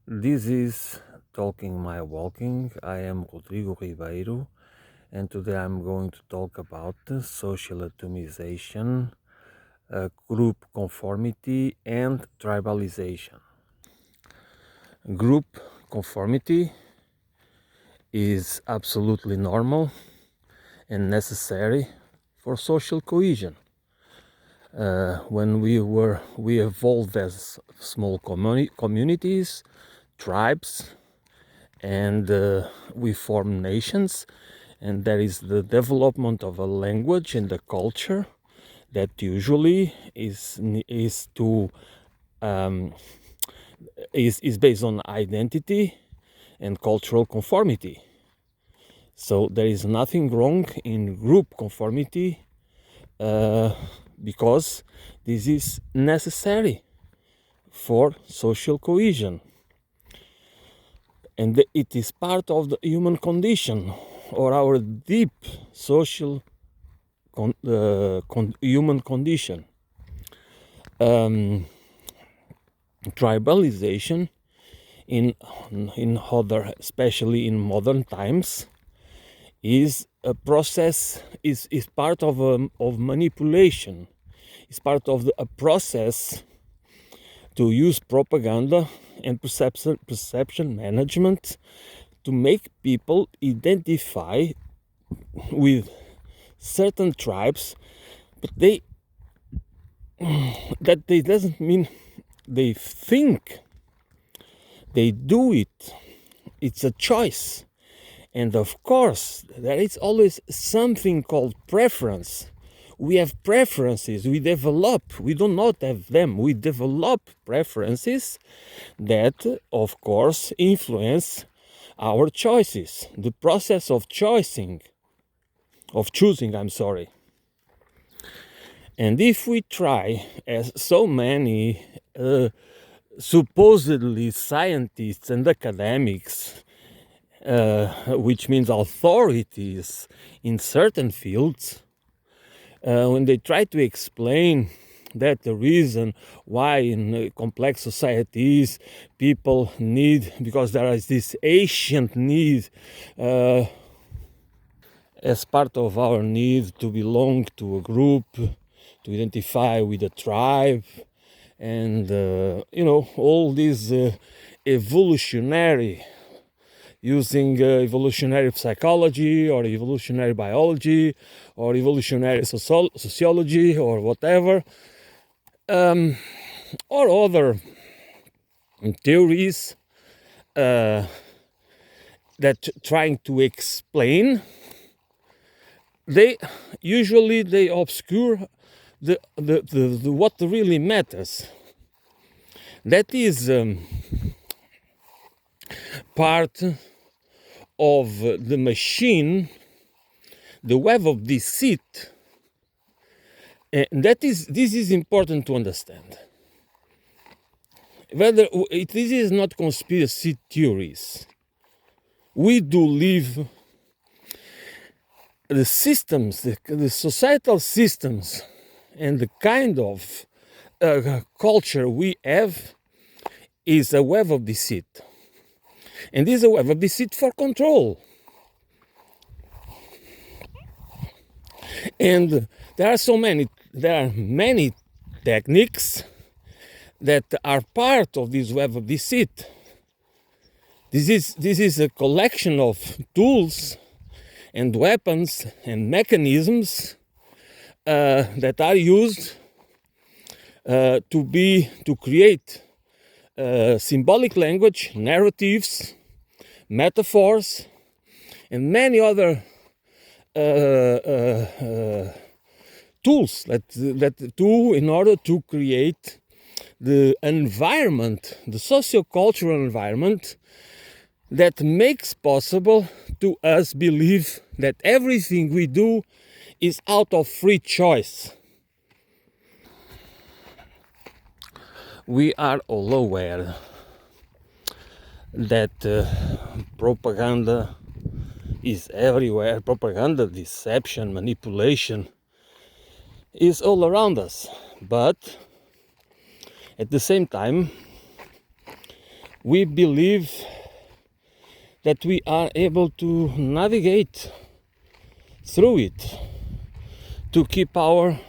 This is Talking My Walking. I am Rodrigo Ribeiro, and today I'm going to talk about social atomization, group conformity, and tribalization. Group conformity is absolutely normal and necessary for social cohesion. When we evolved as small communities, tribes, and we form nations, and there is the development of a language and a culture that usually um, is based on identity and cultural conformity. So there is nothing wrong in group conformity because this is necessary for social cohesion, and it is part of the human condition or our deep social human condition. Tribalization in other, especially in modern times, is a process, is part of manipulation. It's part of a process to use propaganda and perception management to make people identify with certain tribes, but that they doesn't mean they think, they do it. It's a choice. And of course, there is always something called preference. We have preferences, we develop, we do not have them, we develop preferences that, of course, influence our choices, the process of choosing, I'm sorry. And if we try, as so many supposedly scientists and academics, which means authorities in certain fields, when they try to explain that the reason why in complex societies people need, because there is this ancient need, as part of our need to belong to a group, to identify with a tribe, and all these evolutionary, using evolutionary psychology or evolutionary biology or evolutionary sociology or whatever, or other theories that trying to explain, they obscure the what really matters. That is part of the machine, the web of deceit. And this is important to understand. Whether this is not conspiracy theories, we do live the systems, the societal systems, and the kind of culture we have is a web of deceit. And this is a web of deceit for control. And there are many techniques that are part of this web of deceit. This is a collection of tools and weapons and mechanisms that are used to create symbolic language, narratives, metaphors, and many other tools that do in order to create the environment, the socio-cultural environment that makes possible to us believe that everything we do is out of free choice. We are all aware that propaganda is everywhere. Propaganda, deception, manipulation is all around us. But at the same time, we believe that we are able to navigate through it, to keep our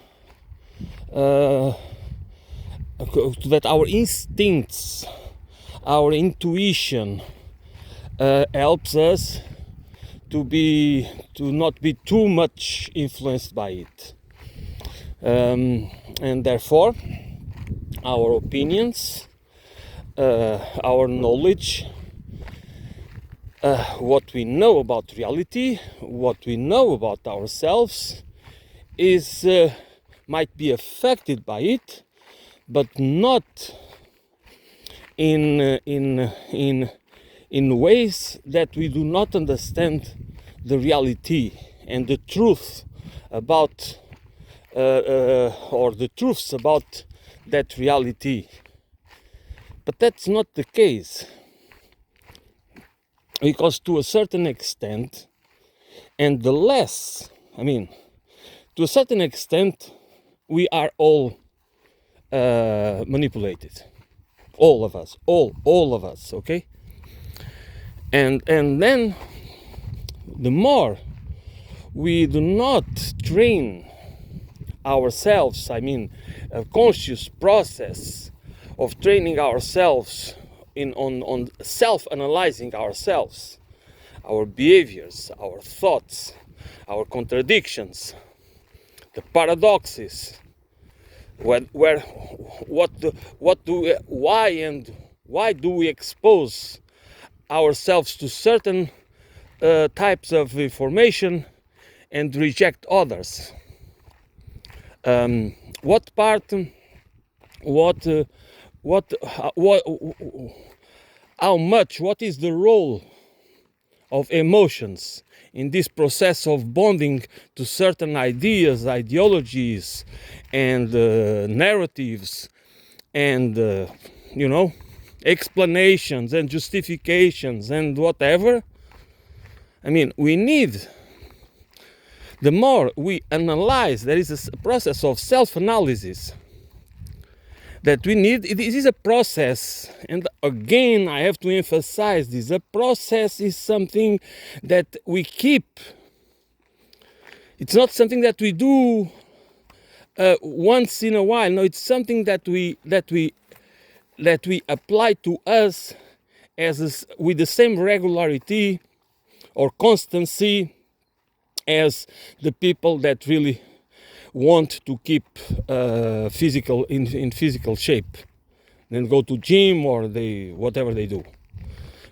that our instincts, our intuition helps us to not be too much influenced by it, and therefore our opinions, our knowledge, what we know about reality, what we know about ourselves, is might be affected by it, but not in ways that we do not understand the reality and the truth about or the truths about that reality. But that's not the case, because to a certain extent, and the less, to a certain extent, we are all manipulated, all of us, okay? And then the more we do not train ourselves, a conscious process of training ourselves on self-analyzing ourselves, our behaviors, our thoughts, our contradictions, the paradoxes, why do we expose ourselves to certain types of information and reject others? What is the role of emotions in this process of bonding to certain ideas, ideologies, and narratives, and explanations and justifications and whatever? We need, the more we analyze, there is a process of self-analysis that we need. This is a process, and again I have to emphasize this: a process is something that we keep. It's not something that we do once in a while. No, it's something that we apply to us with the same regularity or constancy as the people that really want to keep in physical shape, then go to gym or whatever they do.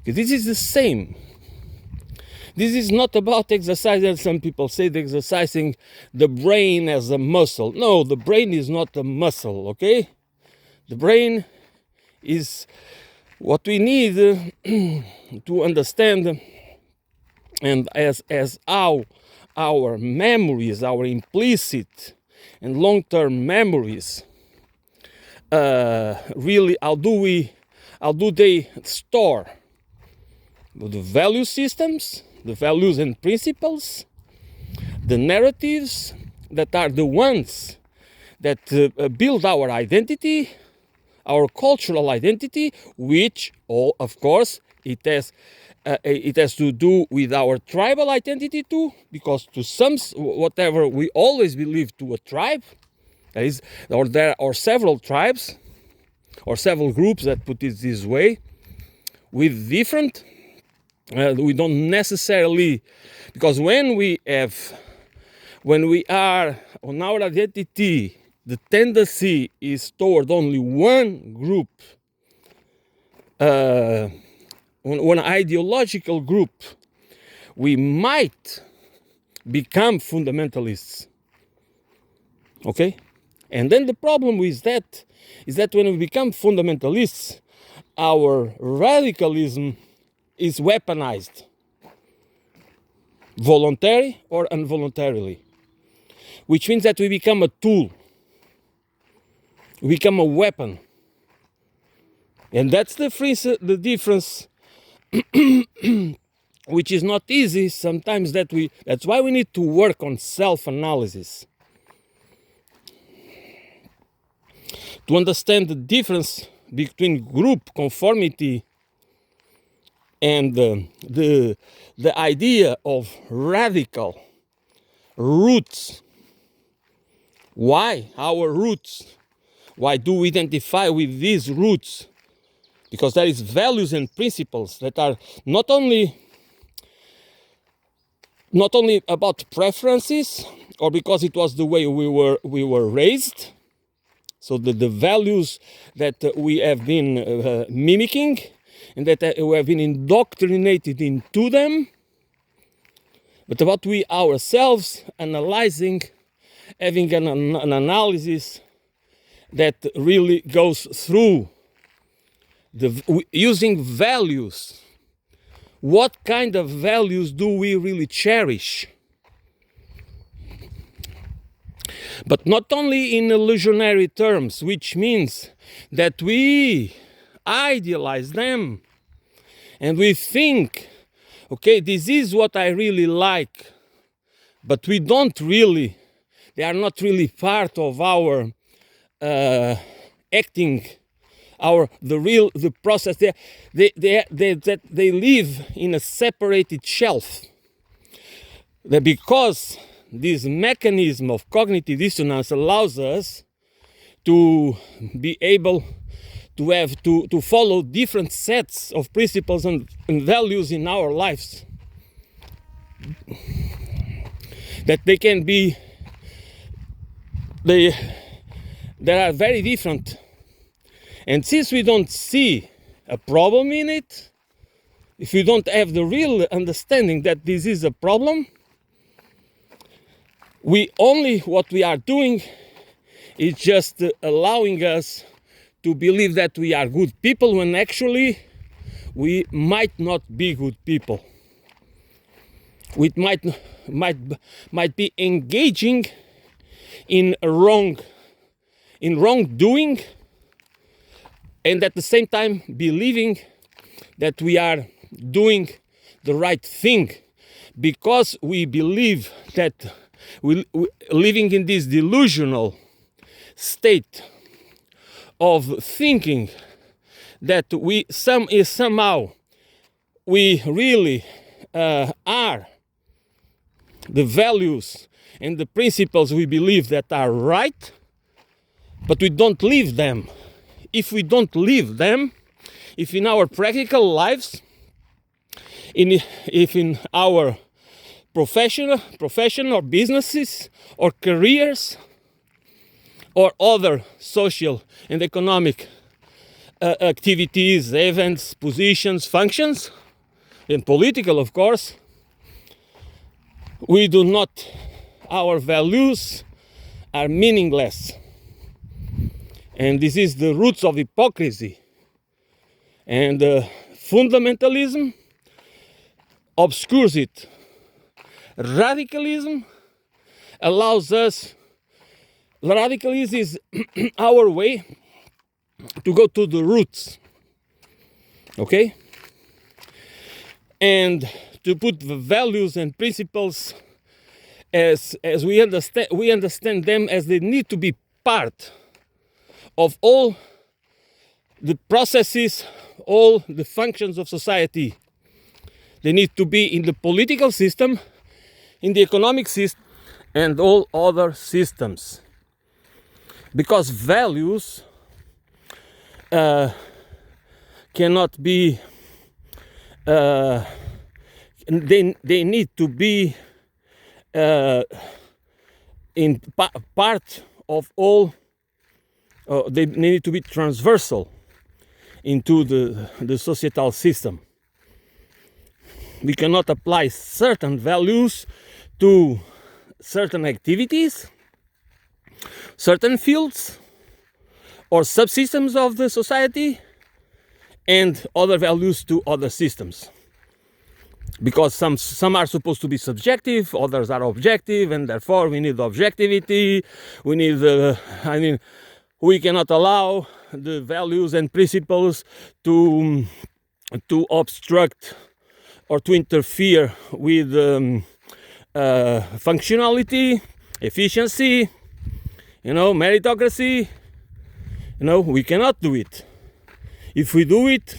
This is the same. This is not about exercise, as some people say, exercising the brain as a muscle. No, the brain is not a muscle, okay? The brain is what we need to understand, and as how our memories, our implicit and long-term memories, really, how do they store the value systems, the values and principles, the narratives that are the ones that build our identity, our cultural identity, which all, of course, it has to do with our tribal identity too, because to some, whatever we always believe to a tribe, there are several tribes or several groups that put it this way, with different. We don't necessarily, because when we are on our identity, the tendency is toward only one group, one ideological group, we might become fundamentalists. Okay? And then the problem with that is that when we become fundamentalists, our radicalism is weaponized, voluntary or involuntarily, which means that we become a tool, we become a weapon. And that's the difference, which is not easy sometimes. That's why we need to work on self-analysis, to understand the difference between group conformity And the idea of radical roots. Why our roots? Why do we identify with these roots? Because there is values and principles that are not only about preferences, or because it was the way we were raised. So the values that we have been mimicking and that we have been indoctrinated into them, but about we ourselves analyzing, having an analysis that really goes through using values. What kind of values do we really cherish? But not only in illusionary terms, which means that we idealize them and we think, okay, this is what I really like, but we don't really, they are not really part of our acting, the process. They live in a separated shelf. That because this mechanism of cognitive dissonance allows us to be able to follow different sets of principles and values in our lives, that they can be, they are very different. And since we don't see a problem in it, if we don't have the real understanding that this is a problem, what we are doing is just allowing us to believe that we are good people when actually we might not be good people. We might be engaging in wrongdoing, and at the same time believing that we are doing the right thing, because we believe that we living in this delusional state of thinking that somehow we really are the values and the principles we believe that are right, but we don't live them. If we don't live them, if in our practical lives, if in our profession or businesses or careers or other social and economic activities, events, positions, functions, and political, of course, our values are meaningless. And this is the roots of hypocrisy. And fundamentalism obscures it. Radicalism is our way to go to the roots, okay? And to put the values and principles as we understand them as they need to be part of all the processes, all the functions of society. They need to be in the political system, in the economic system, and all other systems. Because values cannot be, they need to be in part of all, they need to be transversal into the societal system. We cannot apply certain values to certain activities, certain fields, or subsystems of the society, and other values to other systems. Because some are supposed to be subjective, others are objective, and therefore we need objectivity. We need, we cannot allow the values and principles to obstruct or to interfere with functionality, efficiency, meritocracy. We cannot do it. If we do it,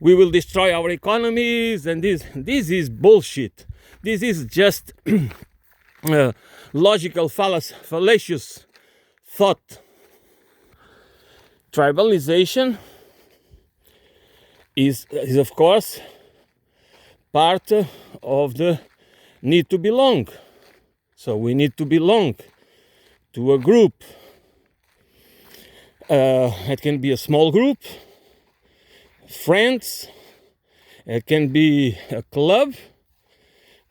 we will destroy our economies, and this is bullshit. This is just logical fallacious thought. Tribalization is of course part of the need to belong. So we need to belong to a group. It can be a small group, friends, it can be a club,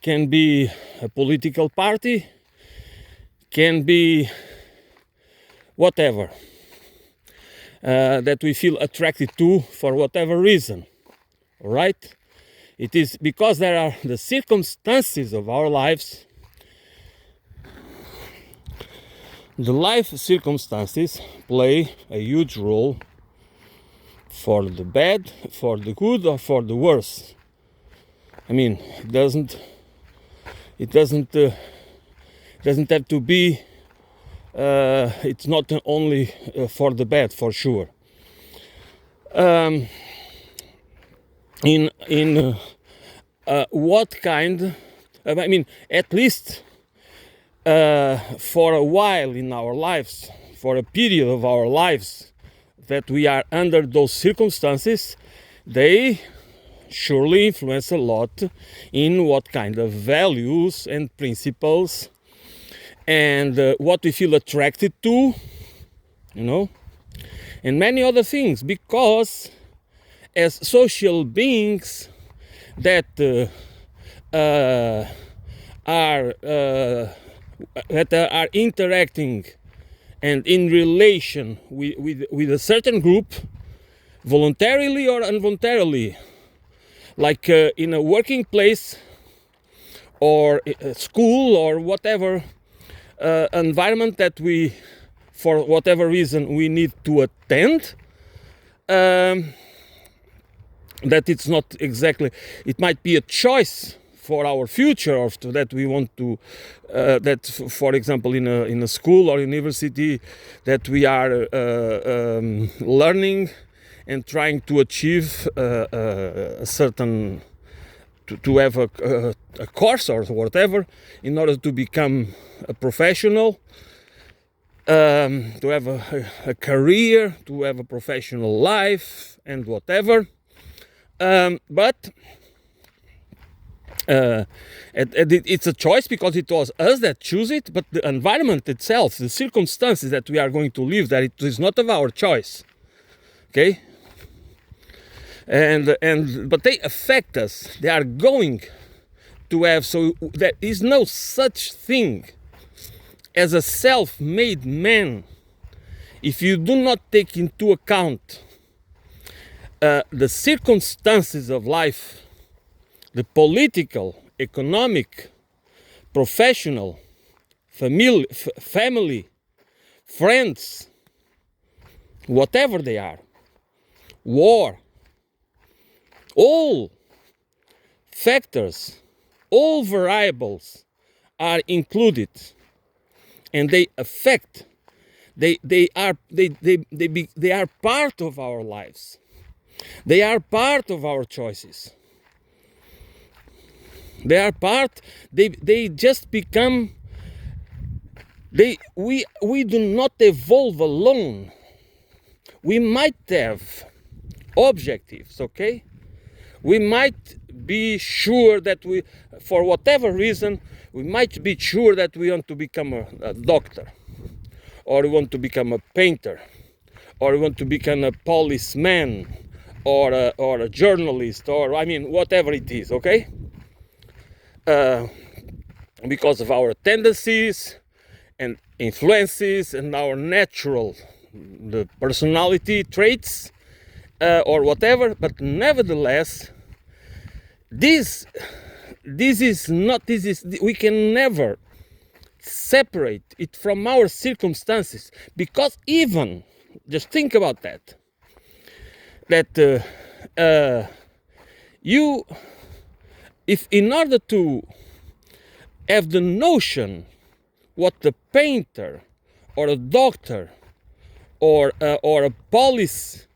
can be a political party, can be whatever that we feel attracted to for whatever reason. All right? It is because there are the circumstances of our lives. The life circumstances play a huge role for the bad, for the good, or for the worse. I mean, it doesn't have to be. It's not only for the bad, for sure. In what kind? I mean, at least. For a while in our lives, for a period of our lives that we are under those circumstances, they surely influence a lot in what kind of values and principles and what we feel attracted to, and many other things, because as social beings that are interacting and in relation with a certain group, voluntarily or involuntarily, like in a working place or a school or whatever environment that we, for whatever reason, we need to attend, that it's not exactly, it might be a choice for our future, or that we want to, that for example in a school or university, that we are learning and trying to achieve a certain, to have a course or whatever, in order to become a professional, to have a career, to have a professional life and whatever, but it's a choice because it was us that choose it, but the environment itself, the circumstances that we are going to live, that it is not of our choice. Okay? But they affect us. They are going to have, so there is no such thing as a self-made man if you do not take into account the circumstances of life, the political, economic, professional, family, friends, whatever they are, war, all factors, all variables are included, and they affect. They are part of our lives. They are part of our choices. They are part. They just become. We do not evolve alone. We might have objectives, okay? We might be sure that we, for whatever reason, we might be sure that we want to become a doctor, or we want to become a painter, or we want to become a policeman, or a journalist, or I mean whatever it is, okay? Because of our tendencies and influences and our natural the personality traits or whatever, but nevertheless, this is we can never separate it from our circumstances, because even just think about that you, if in order to have the notion what the painter or a doctor or a police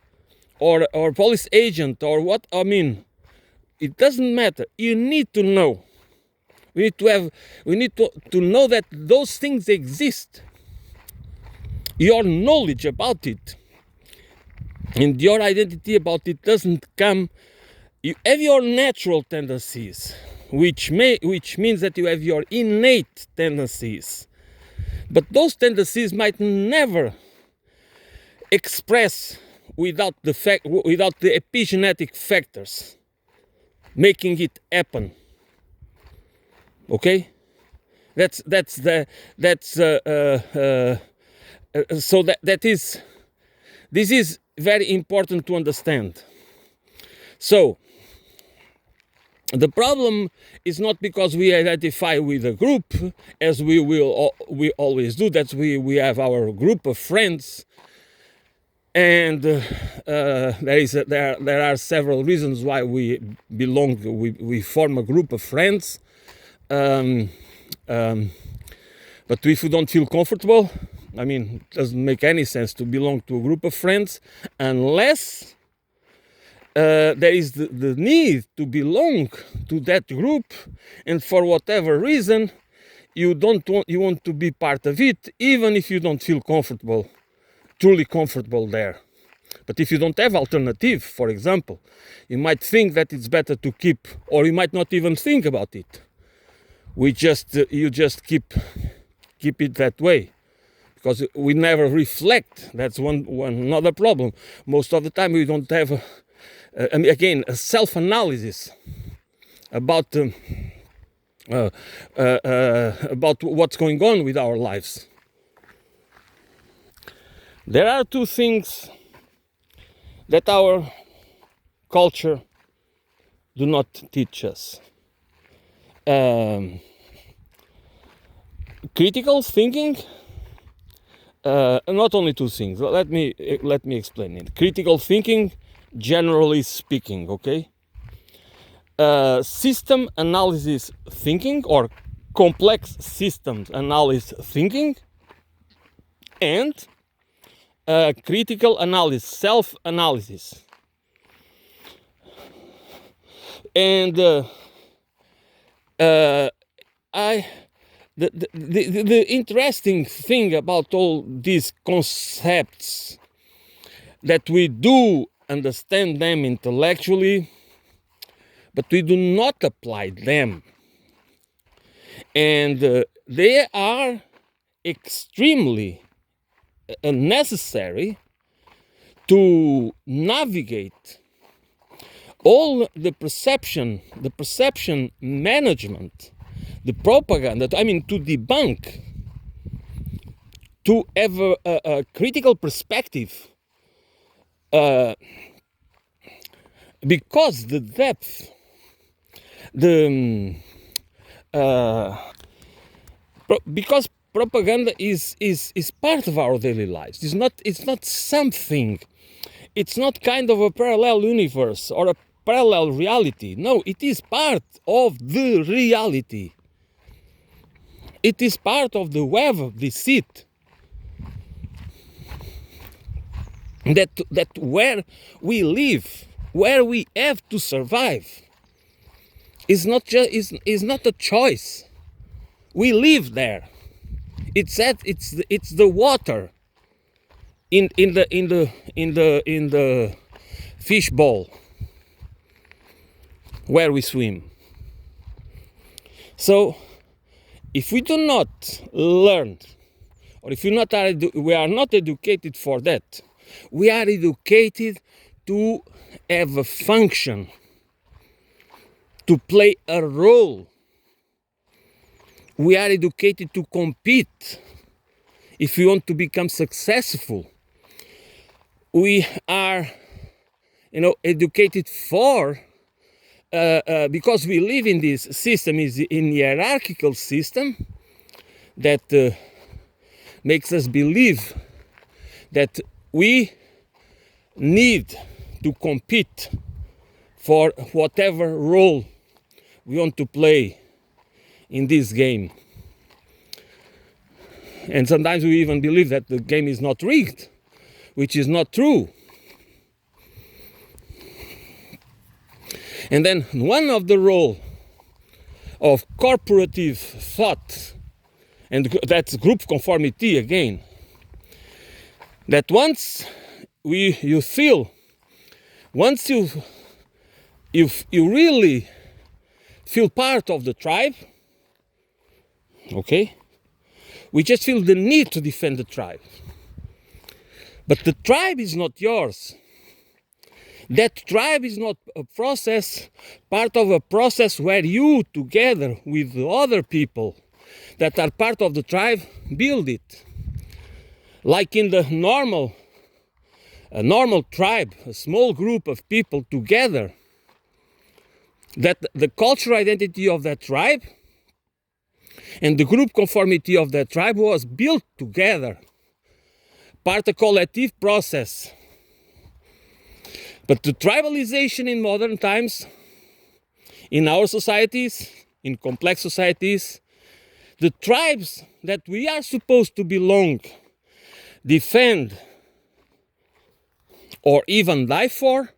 or police agent or what, I mean, it doesn't matter. You need to know. We need to know that those things exist. Your knowledge about it and your identity about it doesn't come. You have your natural tendencies, which means that you have your innate tendencies. But those tendencies might never express without the epigenetic factors making it happen. Okay, so this is very important to understand. So the problem is not because we identify with a group, as we always do. That we have our group of friends, and there are several reasons why we we form a group of friends. But if you don't feel comfortable, I mean, it doesn't make any sense to belong to a group of friends unless there is the need to belong to that group, and for whatever reason you want to be part of it, even if you don't feel truly comfortable there. But if you don't have alternative, for example, you might think that it's better to keep, or you might not even think about it. You just keep it that way, because we never reflect. That's one another problem. Most of the time we don't have again a self-analysis about what's going on with our lives. There are two things that our culture do not teach us. Critical thinking. Not only two things. Let me explain it. Critical thinking, generally speaking, okay. System analysis thinking, or complex systems analysis thinking, and critical analysis, self-analysis. And the interesting thing about all these concepts, that we do understand them intellectually, but we do not apply them. And they are extremely necessary to navigate all the perception management, the propaganda, I mean, to debunk, to have a critical perspective, because the depth, because propaganda is part of our daily lives. It's not something. It's not kind of a parallel universe or a parallel reality. No, it is part of the reality. It is part of the web of deceit. That where we live, where we have to survive, is not a choice. We live there. It's the water in the fish bowl where we swim. So if we do not learn, or if we are not educated for that, we are educated to have a function, to play a role. We are educated to compete if we want to become successful. We are, educated for, because we live in this system, is in hierarchical system that makes us believe that we need to compete for whatever role we want to play in this game. And sometimes we even believe that the game is not rigged, which is not true. And then one of the role of corporative thought, and that's group conformity again, that once you really feel part of the tribe, okay, we just feel the need to defend the tribe. But the tribe is not yours. That tribe is not a process, part of a process where you, together with the other people that are part of the tribe, build it. Like in the normal tribe, a small group of people together, that the cultural identity of that tribe and the group conformity of that tribe was built together, part of a collective process. But the tribalization in modern times, in our societies, in complex societies, the tribes that we are supposed to belong, defend, or even die for,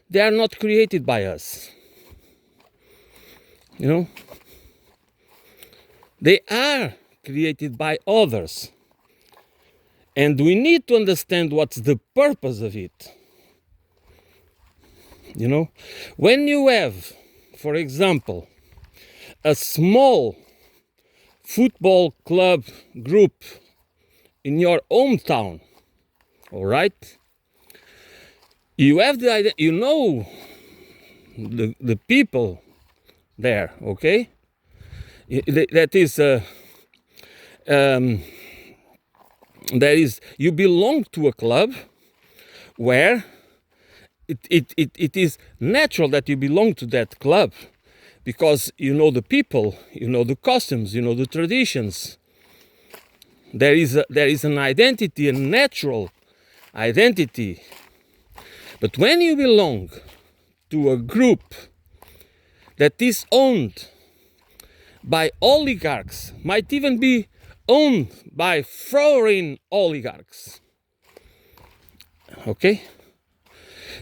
they are not created by us. You know? They are created by others. And we need to understand what's the purpose of it. You know? When you have, for example, a small football club group in your hometown, all right? You have the idea, you know the people there, okay? That is, you belong to a club where it is natural that you belong to that club because you know the people, you know the customs, you know the traditions. There is an identity, a natural identity. But when you belong to a group that is owned by oligarchs, might even be owned by foreign oligarchs, okay?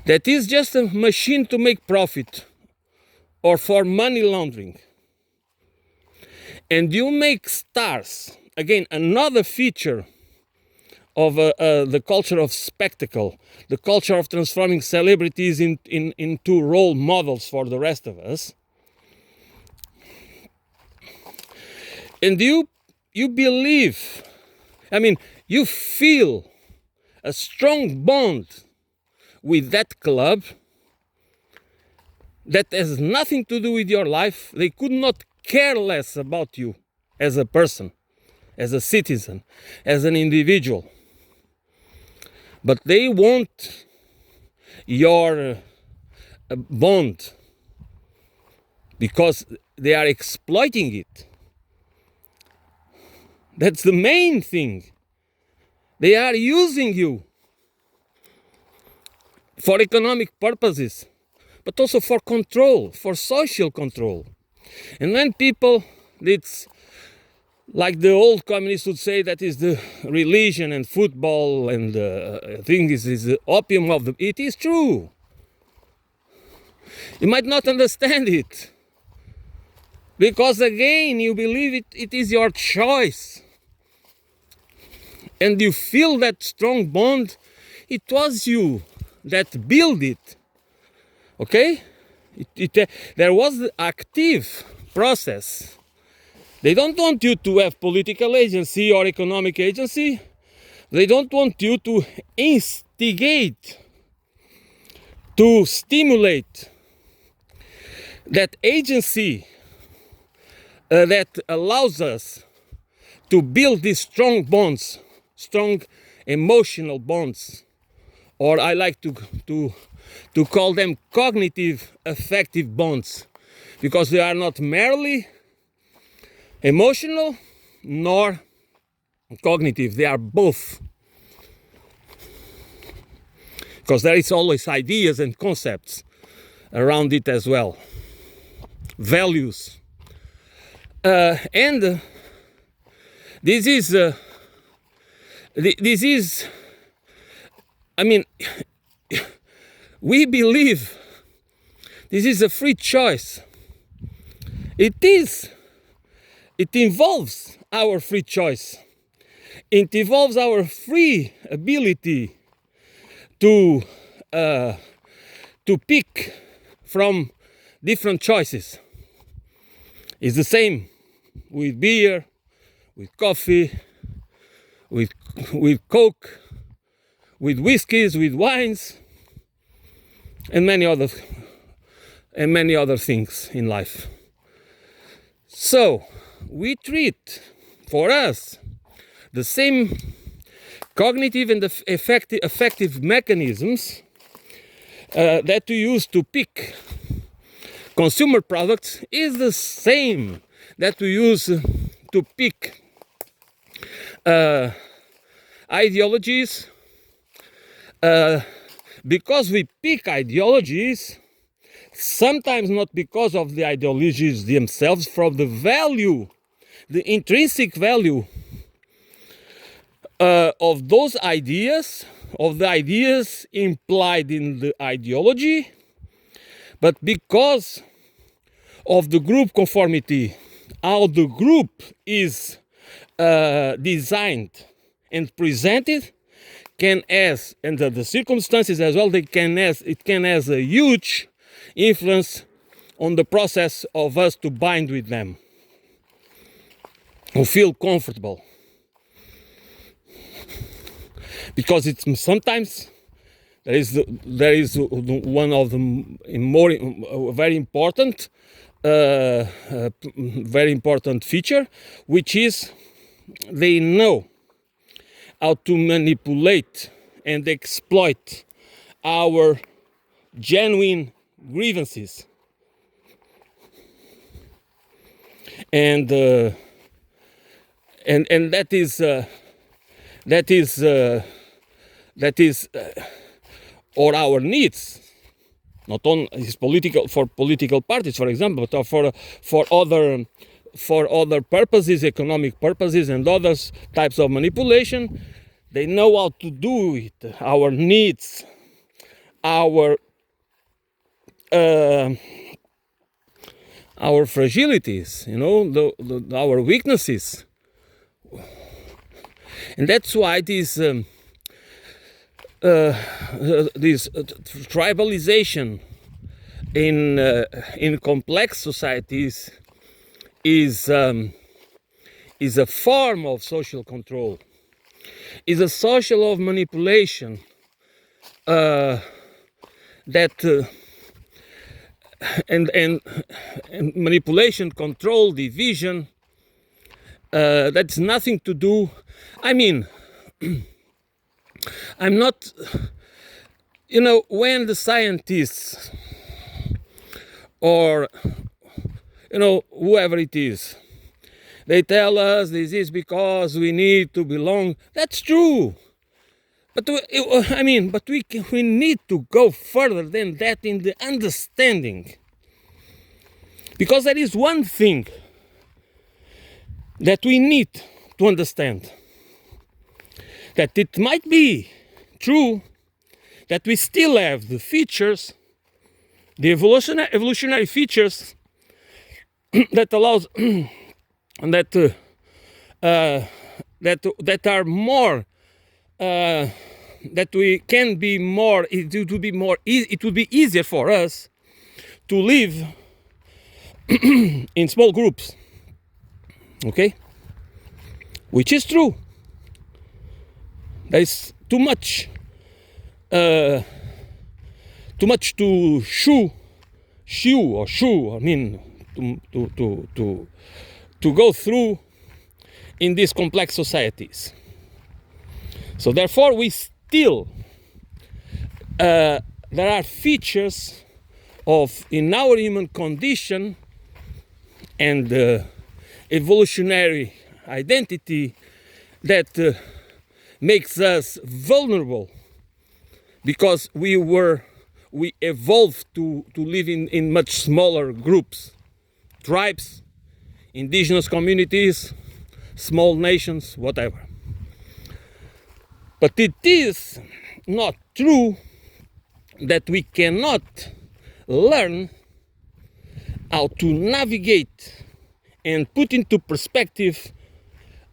That is just a machine to make profit or for money laundering. And you make stars, again, another feature of the culture of spectacle, the culture of transforming celebrities into role models for the rest of us. And you believe, you feel a strong bond with that club that has nothing to do with your life. They could not care less about you as a person, as a citizen, as an individual. But they want your bond because they are exploiting it. That's the main thing. They are using you for economic purposes, but also for control, for social control. And when people, it's like the old communists would say, that is the religion and football and thing is the opium of the... It is true. You might not understand it. Because again, you believe it is your choice. And you feel that strong bond. It was you that built it. Okay? There was the active process. They don't want you to have political agency or economic agency. They don't want you to instigate, to stimulate that agency that allows us to build these strong bonds, strong emotional bonds, or I like to call them cognitive affective bonds, because they are not merely emotional nor cognitive, they are both, because there is always ideas and concepts around it as well, values, and this is we believe This is a free choice. It involves our free choice. It involves our free ability to pick from different choices. It's the same with beer, with coffee, with Coke, with whiskeys, with wines, and many other things in life. So we treat, for us, the same cognitive and affective mechanisms that we use to pick consumer products is the same that we use to pick ideologies. Because we pick ideologies, sometimes not because of the ideologies themselves, from the value, the intrinsic value of those ideas, of the ideas implied in the ideology, but because of the group conformity, how the group is designed and presented, and the circumstances as well, it can has a huge influence on the process of us to bind with them, who feel comfortable. Because it's sometimes there is one of the more very important feature, which is they know how to manipulate and exploit our genuine grievances, and that is or our needs, not only is political parties, for example, but for other purposes, economic purposes, and other types of manipulation. They know how to do it. Our needs, our fragilities, our weaknesses, and that's why this tribalization in complex societies is a form of social control, is a social of manipulation that and manipulation, control, division. That's nothing to do. I mean, I'm not. When the scientists or whoever it is, they tell us this is because we need to belong. That's true. But we need to go further than that in the understanding. Because there is one thing that we need to understand. That it might be true that we still have the features, the evolutionary features that allows that are more that we can be more. It would be more. It would be easier for us to live in small groups. Okay, which is true. There is too much to chew. I mean, to go through in these complex societies. So therefore, we still there are features in our human condition and evolutionary identity that makes us vulnerable, because we evolved to live in much smaller groups, tribes, indigenous communities, small nations, whatever. But it is not true that we cannot learn how to navigate and put into perspective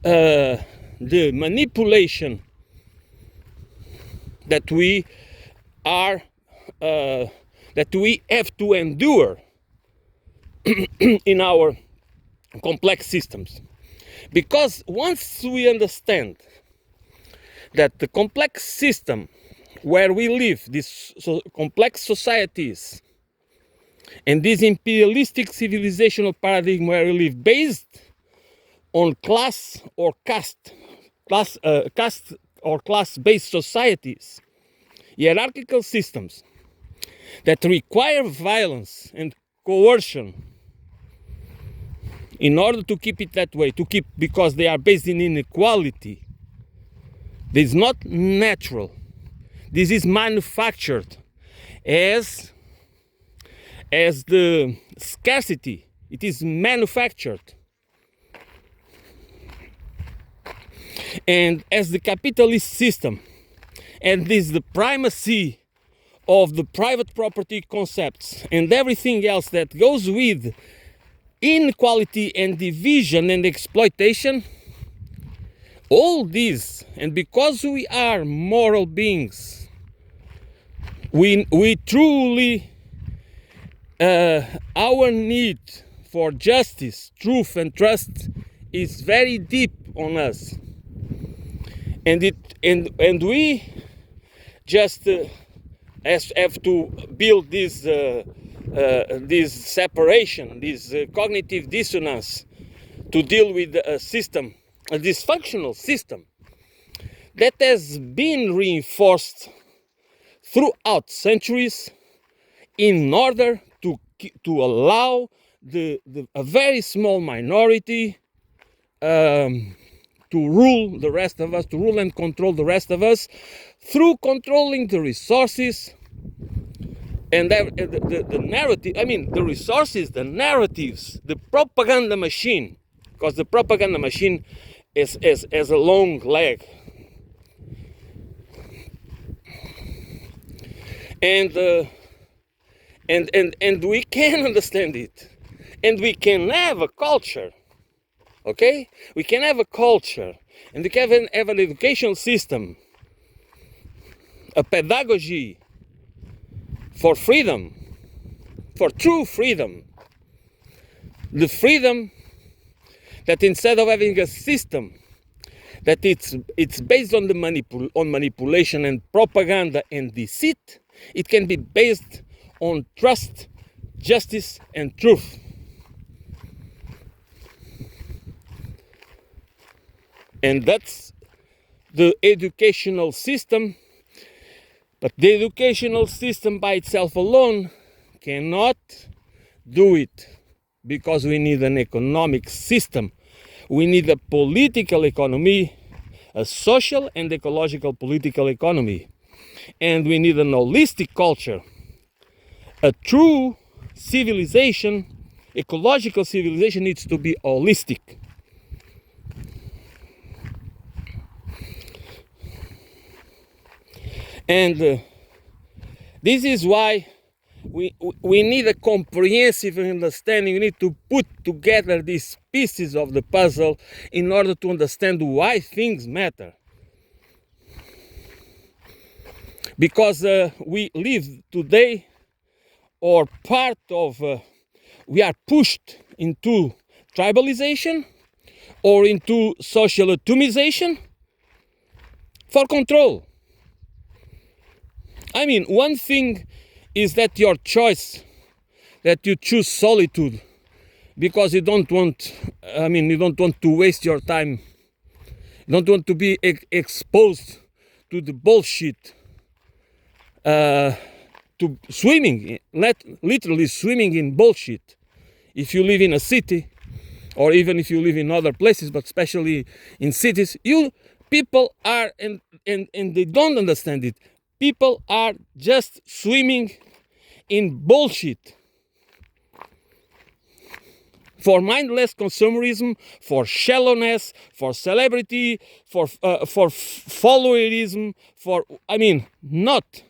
the manipulation that we are that we have to endure in our complex systems. Because once we understand that the complex system where we live, these complex societies, and this imperialistic civilizational paradigm where we live, based on class or caste or class-based societies, hierarchical systems that require violence and coercion in order to keep it that way, because they are based in inequality. This is not natural. This is manufactured as the scarcity. It is manufactured. And as the capitalist system, and this is the primacy of the private property concepts and everything else that goes with inequality and division and exploitation, all these, and because we are moral beings, we truly, our need for justice, truth and trust is very deep on us. And we just have to build this separation, this cognitive dissonance, to deal with a system, a dysfunctional system that has been reinforced throughout centuries in order to allow a very small minority to rule the rest of us, to rule and control the rest of us through controlling the resources and the narrative. I mean, the resources, the narratives, the propaganda machine, because the propaganda machine is a long leg. And we can understand it, and we can have a culture. Okay, we can have a culture, and we can have an educational system, a pedagogy for freedom, for true freedom. The freedom that instead of having a system that it's based on on manipulation and propaganda and deceit, it can be based on trust, justice, and truth. And that's the educational system. But the educational system by itself alone cannot do it, because we need an economic system. We need a political economy, a social and ecological political economy. And we need an holistic culture. A true civilization, ecological civilization, needs to be holistic. And this is why we need a comprehensive understanding. We need to put together these pieces of the puzzle in order to understand why things matter. Because we live today, or part of, we are pushed into tribalization or into social atomization for control. I mean, one thing is that your choice, that you choose solitude because you don't want, you don't want to waste your time. You don't want to be exposed to the bullshit, to swimming, literally swimming in bullshit. If you live in a city, or even if you live in other places, but especially in cities, people are, and they don't understand it, people are just swimming in bullshit. For mindless consumerism, for shallowness, for celebrity, for followerism, not,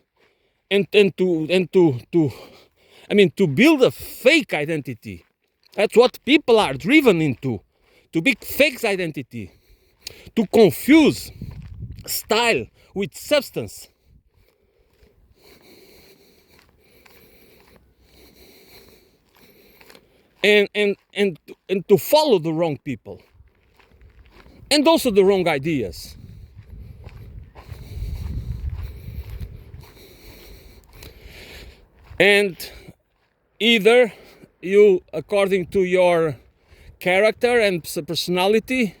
and to I mean, to build a fake identity. That's what people are driven into. To build fake identity. To confuse style with substance. And to follow the wrong people. And also the wrong ideas. And either you, according to your character and personality,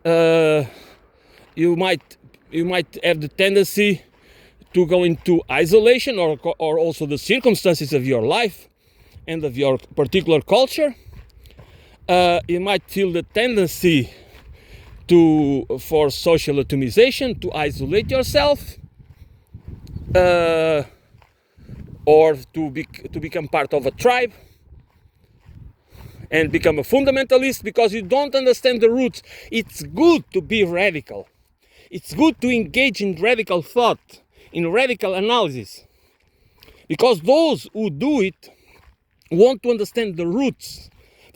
you might have the tendency to go into isolation, or also the circumstances of your life and of your particular culture. You might feel the tendency for social atomization, to isolate yourself, or to become part of a tribe and become a fundamentalist because you don't understand the roots. It's good to be radical. It's good to engage in radical thought, in radical analysis, because those who do it want to understand the roots.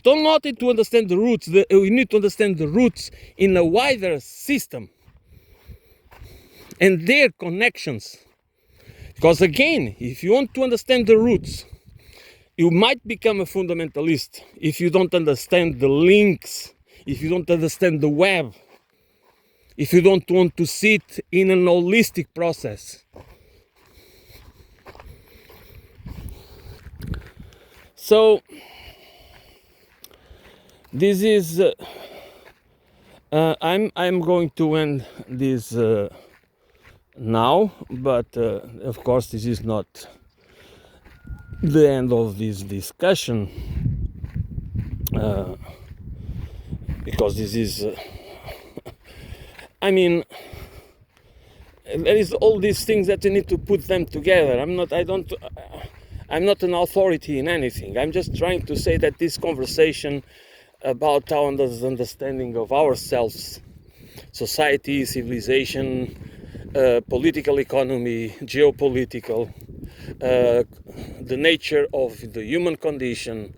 Don't not need to understand the roots. We need to understand the roots in a wider system and their connections. Because again, if you want to understand the roots, you might become a fundamentalist if you don't understand the links, if you don't understand the web, if you don't want to sit in an holistic process. So this is I'm going to end this now, but of course this is not the end of this discussion, because this is I mean, there is all these things that you need to put them together. I'm not an authority in anything. I'm just trying to say that this conversation about our understanding of ourselves, society, civilization, political economy, geopolitical, the nature of the human condition,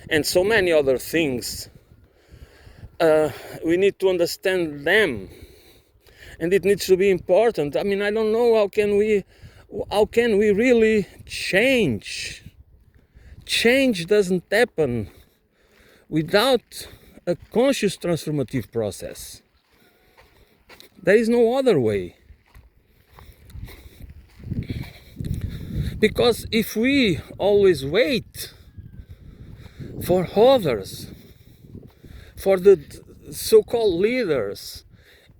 and so many other things, we need to understand them, and it needs to be important. I mean, I don't know how can we really change. Change doesn't happen without a conscious transformative process. There is no other way. Because if we always wait for others, for the so-called leaders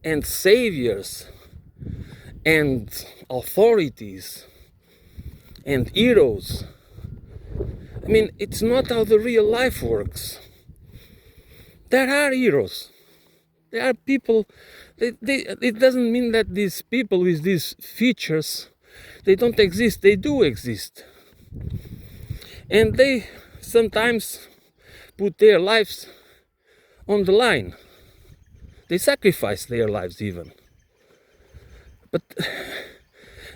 and saviors and authorities and heroes, I mean, it's not how the real life works. There are heroes. There are people. It doesn't mean that these people with these features, they don't exist. They do exist. And they sometimes put their lives on the line. They sacrifice their lives even. But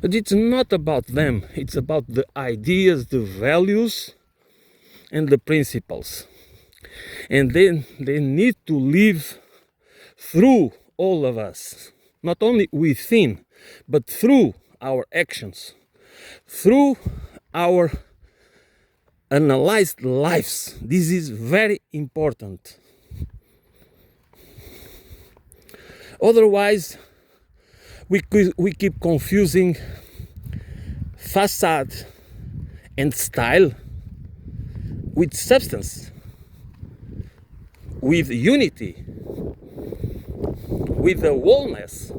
it's not about them. It's about the ideas, the values, and the principles. And then they need to live through all of us, not only within, but through our actions, through our analyzed lives. This is very important. Otherwise, we keep confusing facade and style with substance, with unity, with the wholeness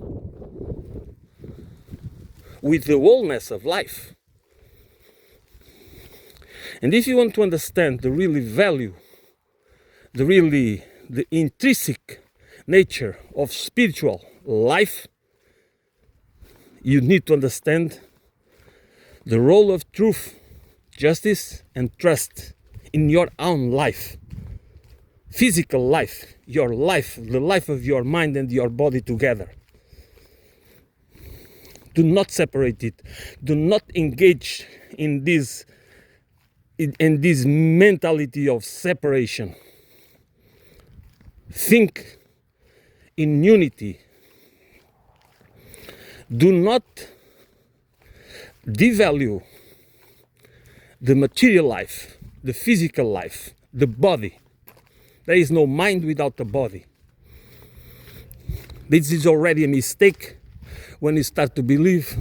of life. And if you want to understand the really value, the intrinsic nature of spiritual life, you need to understand the role of truth, justice, and trust in your own life. Physical life, your life, the life of your mind and your body together. Do not separate it. Do not engage in this and this mentality of separation. Think in unity. Do not devalue the material life, the physical life, the body. There is no mind without the body. This is already a mistake when you start to believe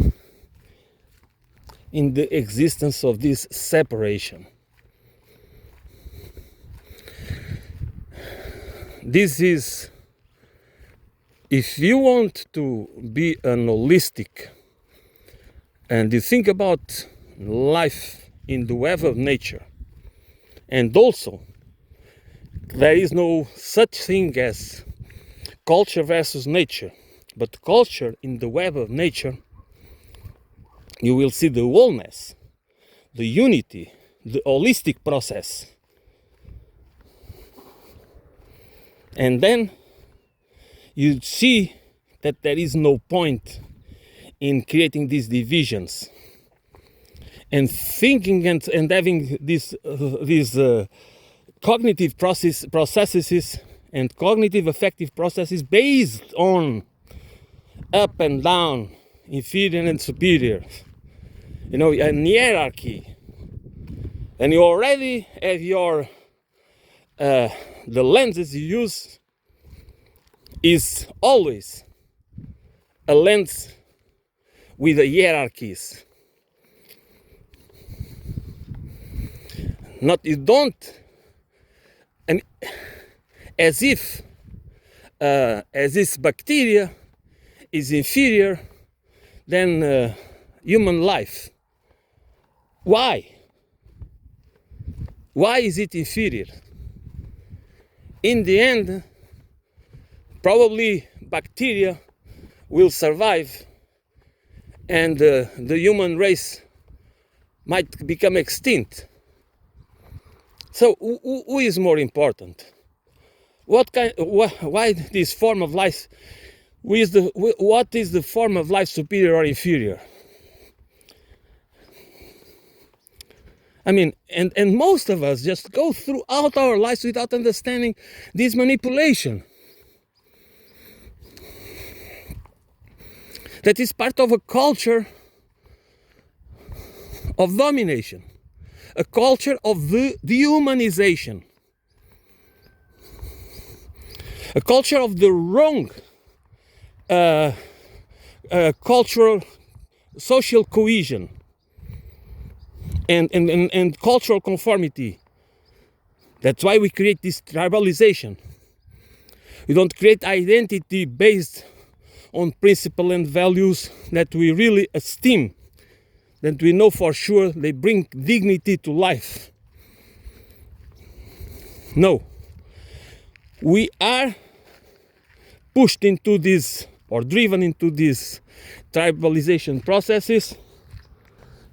in the existence of this separation. This is, if you want to be an holistic and you think about life in the web of nature, and also there is no such thing as culture versus nature, but culture in the web of nature, you will see the wholeness, the unity, the holistic process. And then you see that there is no point in creating these divisions and thinking and having these cognitive processes and cognitive affective processes based on up and down, inferior and superior, an hierarchy. And you already have your the lenses you use is always a lens with the hierarchies. Not you don't, and as if this bacteria is inferior than human life. Why? Why is it inferior? In the end, probably bacteria will survive and the human race might become extinct. So who is more important? Why this form of life? What is the form of life superior or inferior? I mean, and most of us just go throughout our lives without understanding this manipulation. That is part of a culture of domination, a culture of the dehumanization, a culture of the wrong cultural, social cohesion and cultural conformity. That's why we create this tribalization. We don't create identity based on principles and values that we really esteem, that we know for sure they bring dignity to life. No. We are pushed into this or driven into these tribalization processes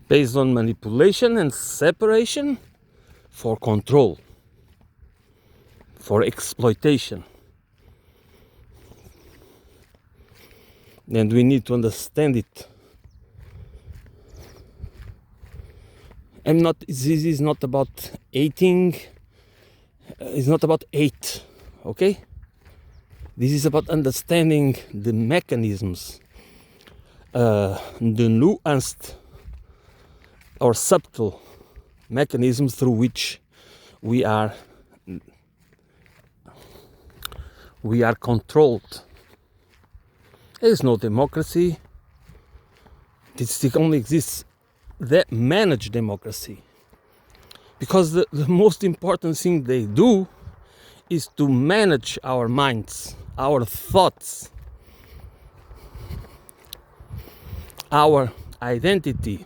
based on manipulation and separation for control, for exploitation. And we need to understand it. This is not about hating, it's not about hate, okay? This is about understanding the mechanisms, the nuanced or subtle mechanisms through which we are controlled. There is no democracy. It only exists that manage democracy. Because the most important thing they do is to manage our minds, our thoughts, our identity,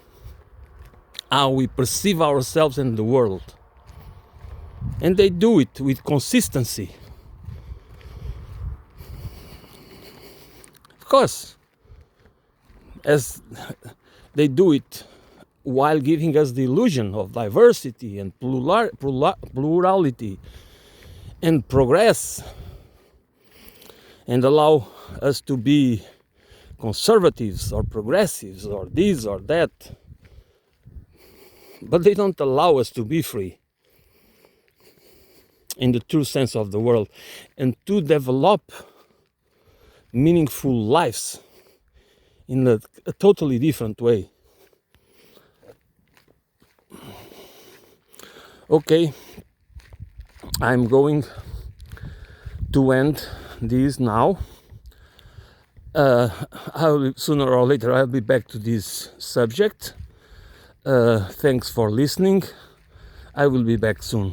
how we perceive ourselves and the world. And they do it with consistency. Of course, as they do it while giving us the illusion of diversity and plurality and progress, and allow us to be conservatives or progressives or this or that. but they don't allow us to be free in the true sense of the word and to develop meaningful lives in a totally different way. Okay, I'm going to end this now. Sooner or later I'll be back to this subject. Thanks for listening. I will be back soon.